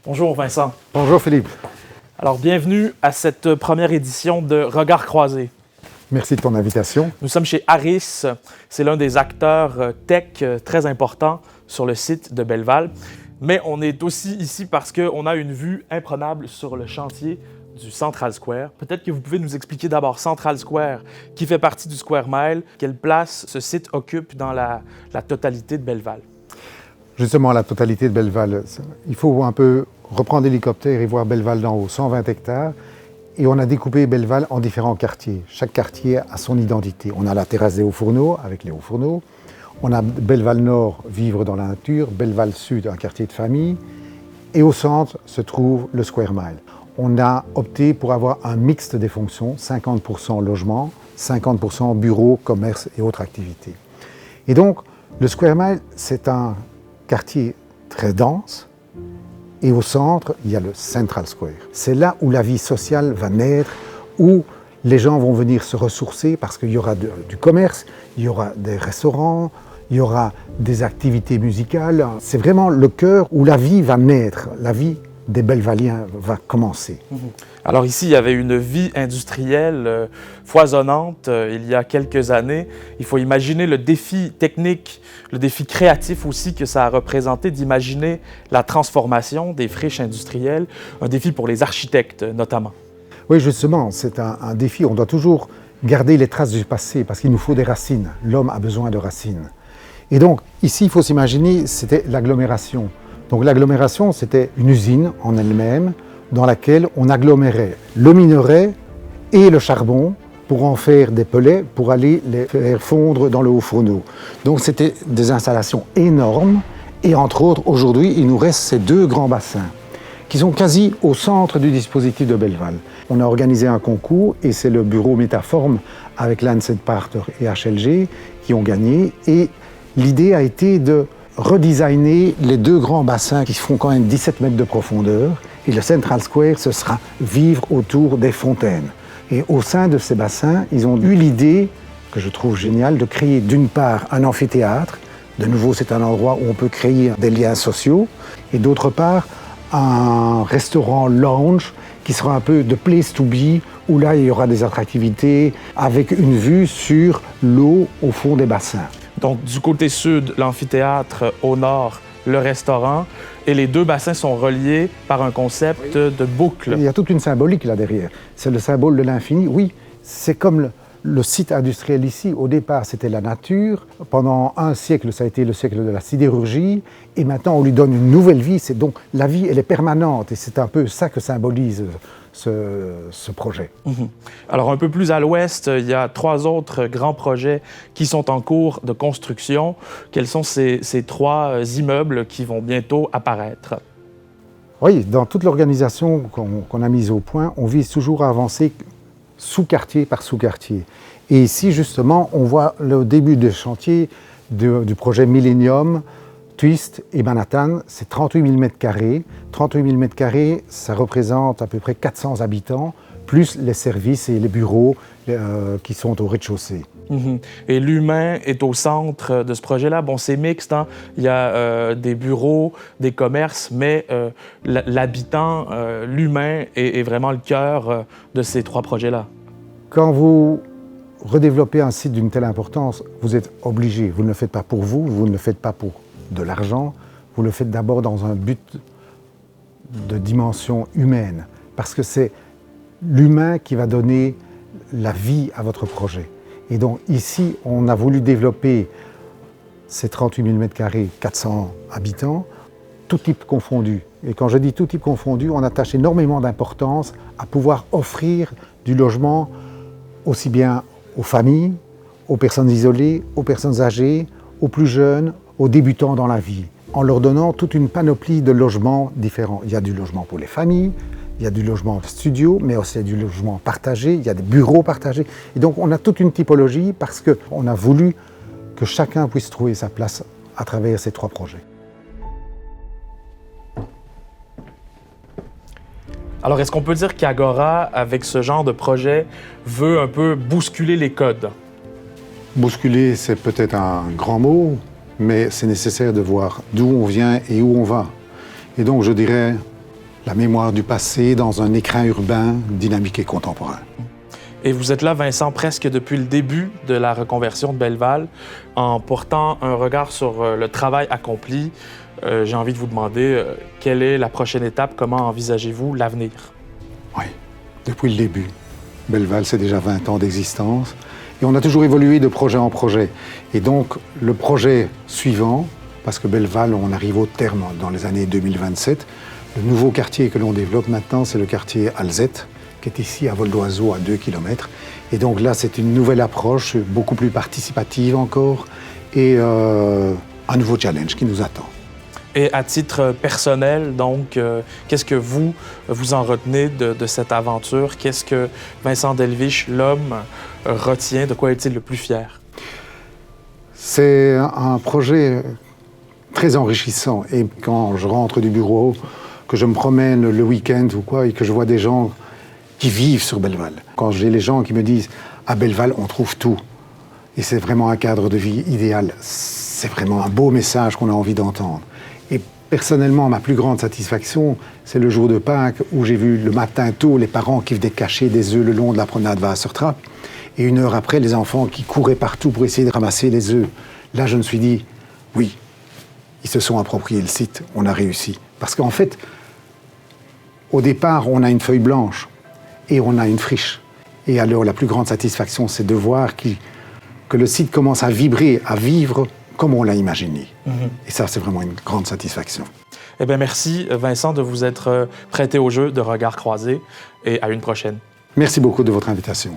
Bonjour Vincent. Bonjour Philippe. Alors bienvenue à cette première édition de Regards croisés. Merci de ton invitation. Nous sommes chez Harris, c'est l'un des acteurs tech très importants sur le site de Belleval. Mais on est aussi ici parce qu'on a une vue imprenable sur le chantier du Central Square. Peut-être que vous pouvez nous expliquer d'abord Central Square, qui fait partie du Square Mile, quelle place ce site occupe dans la totalité de Belleval. Justement, la totalité de Belleval, il faut un peu reprendre l'hélicoptère et voir Belleval d'en haut, 120 hectares. Et on a découpé Belleval en différents quartiers. Chaque quartier a son identité. On a la terrasse des Hauts-Fourneaux, avec les Hauts-Fourneaux. On a Belleval Nord, vivre dans la nature. Belleval Sud, un quartier de famille. Et au centre se trouve le Square Mile. On a opté pour avoir un mixte des fonctions, 50% logement, 50% bureaux, commerce et autres activités. Et donc, le Square Mile, c'est un quartier très dense. Et au centre, il y a le Central Square. C'est là où la vie sociale va naître, où les gens vont venir se ressourcer parce qu'il y aura du commerce, il y aura des restaurants, il y aura des activités musicales. C'est vraiment le cœur où la vie va naître, la vie des Bellevaliens va commencer. Alors ici, il y avait une vie industrielle foisonnante il y a quelques années. Il faut imaginer le défi technique, le défi créatif aussi que ça a représenté d'imaginer la transformation des friches industrielles, un défi pour les architectes notamment. Oui, justement, c'est un défi. On doit toujours garder les traces du passé parce qu'il nous faut des racines. L'homme a besoin de racines. Et donc, ici, il faut s'imaginer, c'était l'agglomération. Donc l'agglomération, c'était une usine en elle-même dans laquelle on agglomérait le minerai et le charbon pour en faire des pellets pour aller les faire fondre dans le Haut-Fourneau. Donc c'était des installations énormes et entre autres, aujourd'hui, il nous reste ces deux grands bassins qui sont quasi au centre du dispositif de Belleval. On a organisé un concours et c'est le bureau Métaforme avec Lancet Partner et HLG qui ont gagné et l'idée a été de redesigner les deux grands bassins qui font quand même 17 mètres de profondeur. Et le Central Square, ce sera vivre autour des fontaines. Et au sein de ces bassins, ils ont eu l'idée, que je trouve géniale, de créer d'une part un amphithéâtre. De nouveau, c'est un endroit où on peut créer des liens sociaux. Et d'autre part, un restaurant lounge qui sera un peu de place to be, où là, il y aura des attractivités avec une vue sur l'eau au fond des bassins. Donc, du côté sud, l'amphithéâtre, au nord, le restaurant, et les deux bassins sont reliés par un concept de boucle. Il y a toute une symbolique là derrière. C'est le symbole de l'infini. Oui, c'est comme le site industriel ici. Au départ, c'était la nature. Pendant un siècle, ça a été le siècle de la sidérurgie. Et maintenant, on lui donne une nouvelle vie. C'est donc la vie, elle est permanente. Et c'est un peu ça que symbolise ce projet. Alors, un peu plus à l'ouest, il y a 3 autres grands projets qui sont en cours de construction. Quels sont ces 3 immeubles qui vont bientôt apparaître? Oui, dans toute l'organisation qu'on a mise au point, on vise toujours à avancer sous-quartier par sous-quartier. Et ici, justement, on voit le début du chantier du projet Millennium, Twist et Manhattan, c'est 38 000 m². 38 000 m², ça représente à peu près 400 habitants, plus les services et les bureaux qui sont au rez-de-chaussée. Et l'humain est au centre de ce projet-là. Bon, c'est mixte, hein? Il y a des bureaux, des commerces, mais l'habitant, l'humain est vraiment le cœur de ces 3 projets-là. Quand vous redéveloppez un site d'une telle importance, vous êtes obligé. Vous ne le faites pas pour vous, vous ne le faites pas pour de l'argent, vous le faites d'abord dans un but de dimension humaine, parce que c'est l'humain qui va donner la vie à votre projet. Et donc ici, on a voulu développer ces 38 000 m², 400 habitants, tout type confondu. Et quand je dis tout type confondu, on attache énormément d'importance à pouvoir offrir du logement aussi bien aux familles, aux personnes isolées, aux personnes âgées, aux plus jeunes, aux débutants dans la vie, en leur donnant toute une panoplie de logements différents. Il y a du logement pour les familles, il y a du logement studio, mais aussi du logement partagé, il y a des bureaux partagés. Et donc on a toute une typologie parce qu'on a voulu que chacun puisse trouver sa place à travers ces 3 projets. Alors, est-ce qu'on peut dire qu'Agora, avec ce genre de projet, veut un peu bousculer les codes? Bousculer, c'est peut-être un grand mot, mais c'est nécessaire de voir d'où on vient et où on va. Et donc, je dirais, la mémoire du passé dans un écrin urbain dynamique et contemporain. Et vous êtes là, Vincent, presque depuis le début de la reconversion de Belleval, en portant un regard sur le travail accompli. J'ai envie de vous demander, quelle est la prochaine étape? Comment envisagez-vous l'avenir? Oui, depuis le début. Belleval, c'est déjà 20 ans d'existence. Et on a toujours évolué de projet en projet. Et donc, le projet suivant, parce que Belleval, on arrive au terme dans les années 2027, le nouveau quartier que l'on développe maintenant, c'est le quartier Alzette, qui est ici à vol d'oiseau à 2 km. Et donc là, c'est une nouvelle approche, beaucoup plus participative encore, et un nouveau challenge qui nous attend. Et à titre personnel, donc, qu'est-ce que vous en retenez de cette aventure? Qu'est-ce que Vincent Delviche, l'homme, retient? De quoi est-il le plus fier? C'est un projet très enrichissant. Et quand je rentre du bureau, que je me promène le week-end ou quoi, et que je vois des gens qui vivent sur Belleval. Quand j'ai les gens qui me disent « à Belleval, on trouve tout ». Et c'est vraiment un cadre de vie idéal. C'est vraiment un beau message qu'on a envie d'entendre. Et personnellement, ma plus grande satisfaction, c'est le jour de Pâques où j'ai vu le matin tôt les parents qui venaient cacher des œufs le long de la promenade Wassertrapp. Et 1 heure après, les enfants qui couraient partout pour essayer de ramasser les œufs. Là, je me suis dit, oui, ils se sont appropriés le site, on a réussi. Parce qu'en fait, au départ, on a une feuille blanche et on a une friche. Et alors, la plus grande satisfaction, c'est de voir que le site commence à vibrer, à vivre comme on l'a imaginé. Et ça, c'est vraiment une grande satisfaction. Eh bien, merci, Vincent, de vous être prêté au jeu de Regards croisés et à une prochaine. Merci beaucoup de votre invitation.